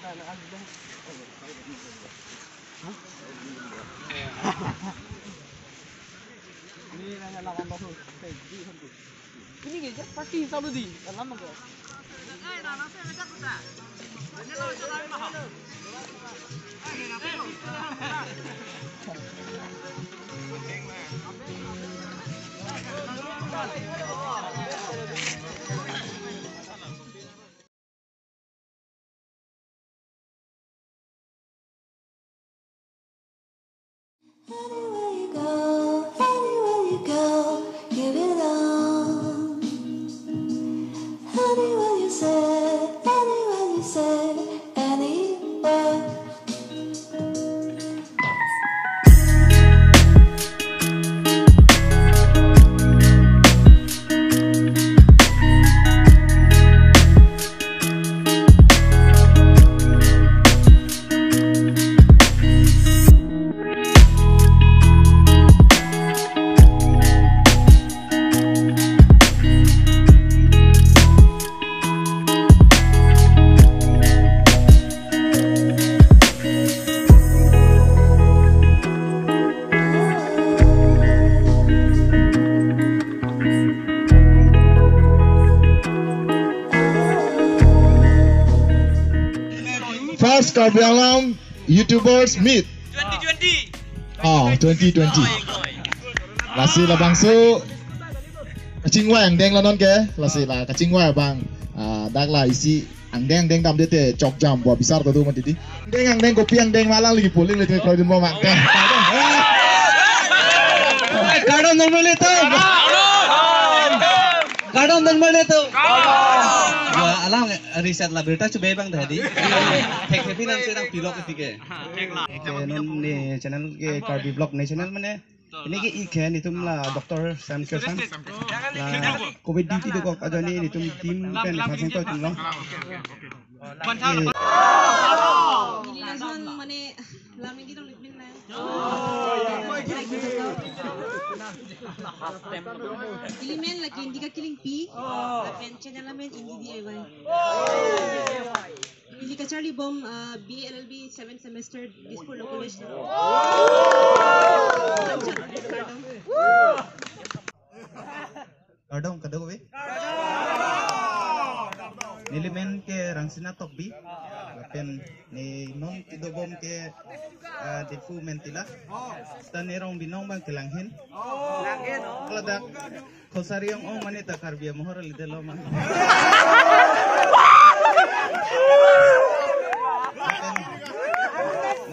Ini nanya lawan bos ini gitu pasti selalu di dalam ke. Anywhere you go, give it on. Anywhere you say, anywhere. First Karbi Alam YouTubers meet. 2020. Oh, 2020. Lasi lah bangsu. Kacing wa yang deng lah non ke. Lasi lah kacing wa bang. Dak lah isi ang deng dam dete chok jam buat besar tu mati di. Deng ang deng kopi ang deng malang lagi puling lagi kalau dia mau makan. Kadang normal itu. Kadang normal itu. Alam riset lah berita coba bang tadi. Tapi nanti orang vlog ketika. Non ni channel ke Karbi Vlog National mana? Ini ke ikan itu lah Dr. Sam Kirsan. Covid duty tu kok ada ni itu tim kan pasang tu itu long. Ini langsung mana lama kita lipin lah. Kilimen lagi indika kiling pi, pen channel lamen indi di ewan. Indika Charlie Bomb BLLB 7th semester Dispur Law College. Kadang kadang we. Nilimen ke rangsina tokbi, pen ni non tido bom ke defu mentila, stan erong binong bang kelanghin. Kalau dak kosari yang ong manita Karbi mohor lidelo man.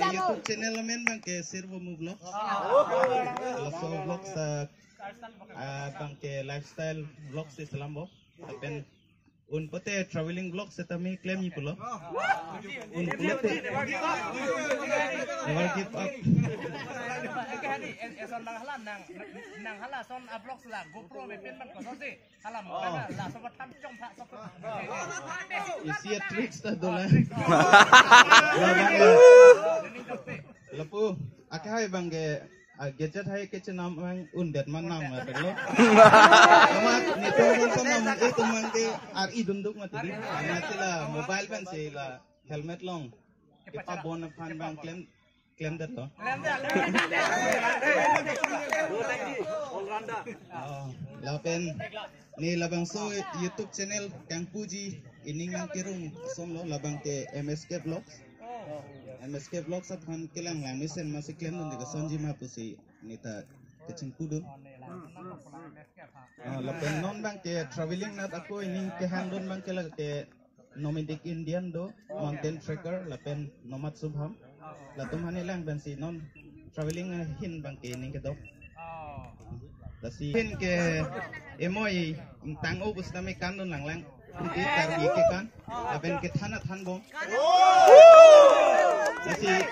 Ni YouTube channel men bang ke Servo Vlog, laso vlog sa bang ke lifestyle vlog sa Selambo, pen un pote traveling vlog sa tami claim ni pulo. Un pote never give up. Eson nang hala son vlog lah GoPro mepen man koso si halam lah sobat tam jong pak sobat. Isi tricks dah dola. Lapu akai bang ke gadget hai ke cenam bang undet man nam ada lo. Amat ni tu pun nam itu mang ke RI dunduk mati di. Nanti lah mobile ban si lah helmet long. Kita bon pan bang claim dah to. Lapen ni labang so YouTube channel Kang Puji ini ngang kirung som lo labang ke MSK Vlogs. MSK Vlogs at han kilang lang misen masih claim dun dika sonji mapusi nita kecing kudun. Lapen non bang ke traveling nat aku ini ke handon bang ke nomadic Indian do mountain trekker lapen nomad subham. Latum hani lang bang si non traveling hin bang ke ini ke do. Lasi hin ke emoy tang obus nami kandon lang di Karbi ke kan lapen ke than bom. Lasi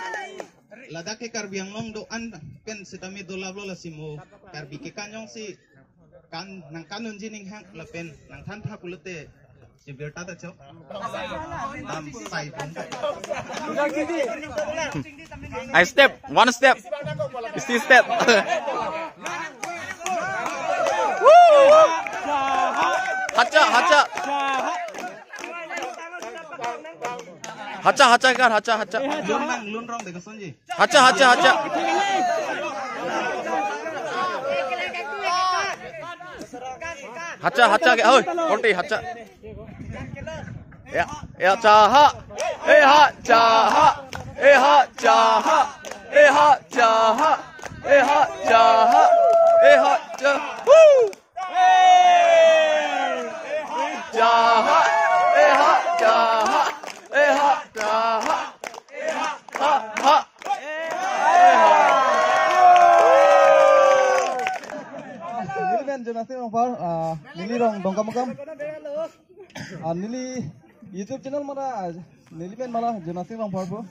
ladak ke Karbi yang long do an pen sitami do lablo lasi mo Karbi ke kan yong si kan nang kanun jining hang lapen nang than tha kulute si berta ta chok dam sai pon. I step, one step. Still step. Hacha. Hacha kan hacha. Lun rong de sonji. Hacha. Hacha ke oi, konti hacha. Ya caha. Woo! Jaha. Nilimen Jonathan Rongpar, Nili Rong Dongkam. Nili YouTube channel mana Nilimen mana Jonathan Rongpar po.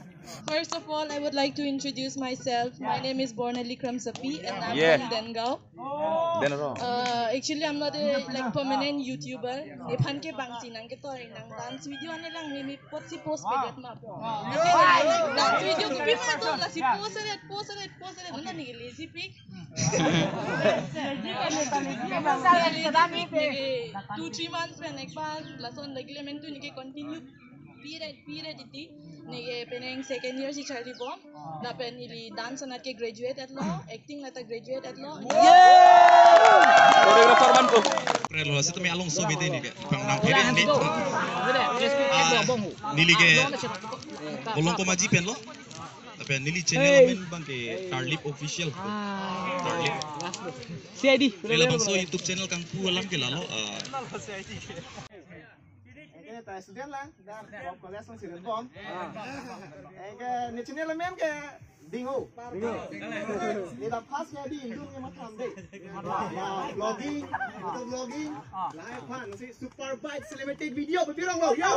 First of all, I would like to introduce myself. My name is Bornali Kramsapi and I'm from Dengao. Actually, I'm not a permanent YouTuber. Nephan ke bangsi nang ke tori nang dance video ane lang mimi post pedet ma po. Dance video ko bhi ma to la si post it nanda ni lazy pig. 2-3 months में एक बार लसन लगले मैं तो निके continue period iti nige peneng second year si Charlie Bom na penili dance nat ke graduate at law acting nata graduate at law Koreografer ban ko Relo sa tumi along so bide ni ke pang nang pere ni nili ke bolong ko maji pen lo tapi nili channel men bang ke Tarlip official Tarlip CID rela bang so YouTube channel kang pu alam ke lalo Kita student lang, dan college lang student bom. Ni channel men ke dingo. Ni dah pas ke di indung yang macam deh. Vlogging, atau vlogging, live pan, si super bike celebrity video berpirang lo. Yo.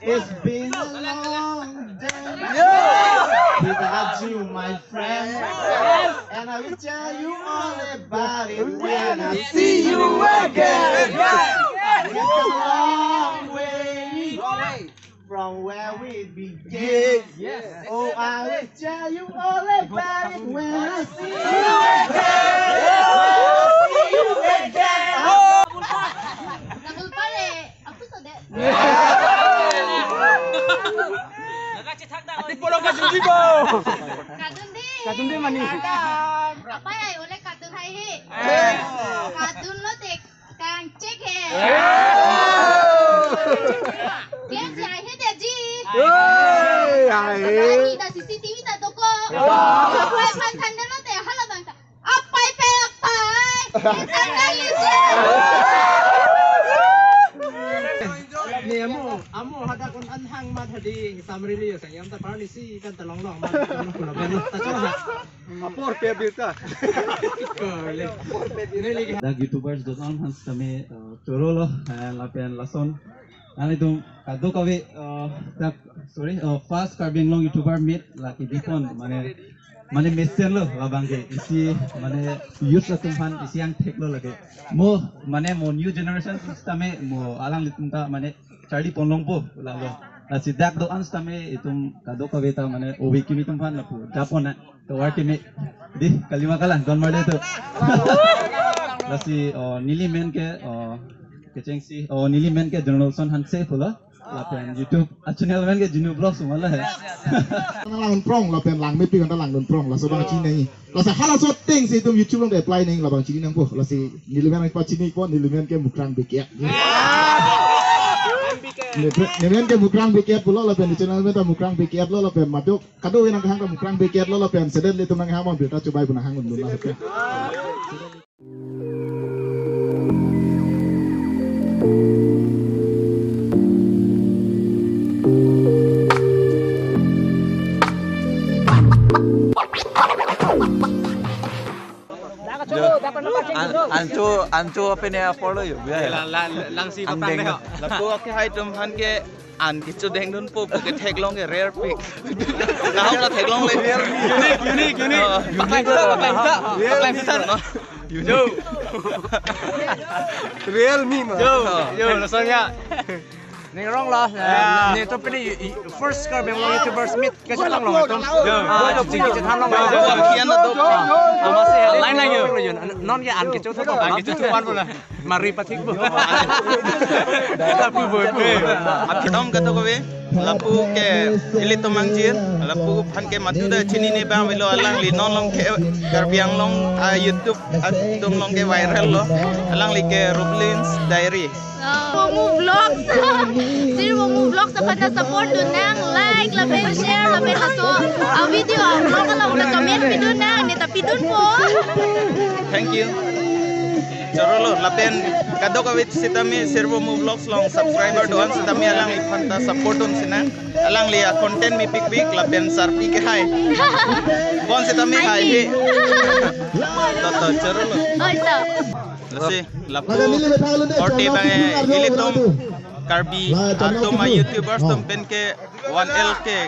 It's been a long day without you, my friend, and I will tell you all about it when I see you again. It's a long way from where we began. Oh, I will tell you all about it when I see you again. Atik bolong kadun di bo. Kadun di mani. Apa ya oleh kadun hai he. Kadun lo tek kang cek he. Dia jai he dia ji. Ai da CCTV da toko. Apa pan thanda lo te hala bang. Apa pe apa. Kita kali je. Ni amo hada kon anhang mat hadi samrili sang yam ta parni si kan talong long mat kula ben ta chona apor pe birta da youtubers do on hans tame chorolo la pen lason ani tum kado kawe ta sorry fast carving long youtuber meet la ki dikon mane mesen lo labang ke isi mane youth la tumhan isi yang teklo lage mo mane mo new generation tame mo alang litunta mane Charlie Ponlongpo lalu nasi dak doan stame itum kado kaweta mane obi kimi tumpan lapu Japona to warkimi di kalima kalan don marde tu nasi nili men ke kecengsi nili men ke journalson hanse pula lapen YouTube channel men ke jinu blog semua lah lang prong lapen lang mepi kan lang don prong la sobang cini ni la sa hala so ting si itum YouTube long de apply ning labang cini nang po la si nili men pa cini po nili men ke mukrang bekia Nemen ke mukrang bekiat pulo la pen channel meta mukrang bekiat lo la pen maduk kado wenang hang mukrang bekiat lo la pen sedel le tumang hamon berita coba punah hangun dulu lah. Ancu apa ni follow you biar Langsi papan deh. Lalu aku hai tumhan ke an kicu deng dun po ke tag long ke rare pick. Nah aku tag long le unique. Pakai besar. Yo. Real me mah. Yo, langsungnya. Nih rong loh. Nih tuh pilih first car yang YouTubers meet ke silang loh tuh. Cincin han loh. Kian tuh. Masih lain lagi. Non ya an gitu tuh. An gitu tuh pula. Mari patik bu. Tapi bu. Abi tom kata kowe. Lapu ke ili to mangjir. Lapu phan ke matu da chini ne bang velo alang li non long ke karbiang long YouTube tung long ke viral lo. Alang li ke Rublins Diary. Momo vlogs. Sir Momo vlogs dapat na support dun nang like, lapen share, lapen na so. Ang video vlog lang na comment pidun nang ni tapidun po. Thank you. Chorolo lapen kado kawit sitami servo move vlogs long subscriber doan sitami alang li phanta support on sina alang li content mi pick lapen sarpi ke hai bon sitami hai he to chorolo Oita. lasi lapu orte bange ilitom karbi atom YouTubers tum pen ke 1L ke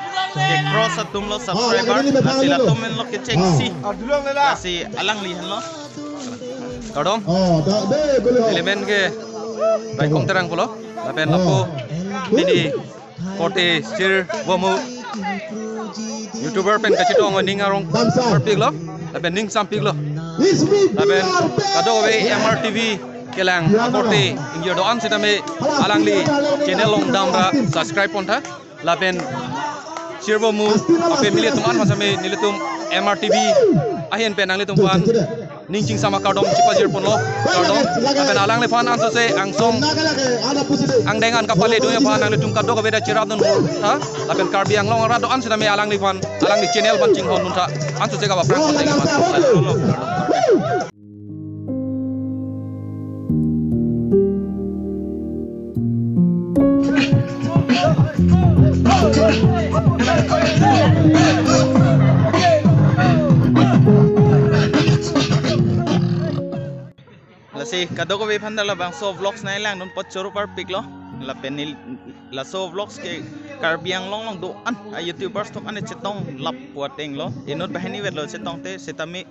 cross atum lo subscriber lasi latom men lo ke check lasi alang li han lo Tolong. Elemen ke baik kong terang pula. Lapen lapo ini kote sir wamu YouTuber pen kacito ang ning arong perpig lo. Lapen ning sampig lo. Lapen kado we MRTV kelang kote ingyo doan sitame alangli channel long damra subscribe ponta. Lapen sir wamu ape milit tuman masame nilitum MRTV ahin pen ang litum pan Ningsing sama kardom cipajir pun lo kardom tapi nalang le fan anso se angsong ang dengan kapal le dunia fan ang le tum kado kabeda cirap don ha tapi karbi ang long rado an sidame alang le fan alang di channel pancing hon nunta anso se ka prank konten mas lasi kado ko be phanda la bang so vlogs nai lang don pot choro par pic lo la penil la so vlogs ke karbiang long do an YouTubers tum ane chetong lap puateng lo inot bahani vet lo chetong te setami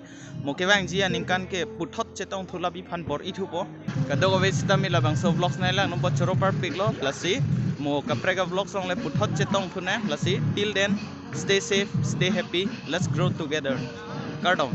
moke bang ji aning kan ke puthot chetong thula bi phan bor ithu po kado ko be setami la bang so vlogs nai lang don pot choro par pic lo lasi mo kaprega vlogs long le puthot chetong thuna lasi till then stay safe stay happy let's grow together kardom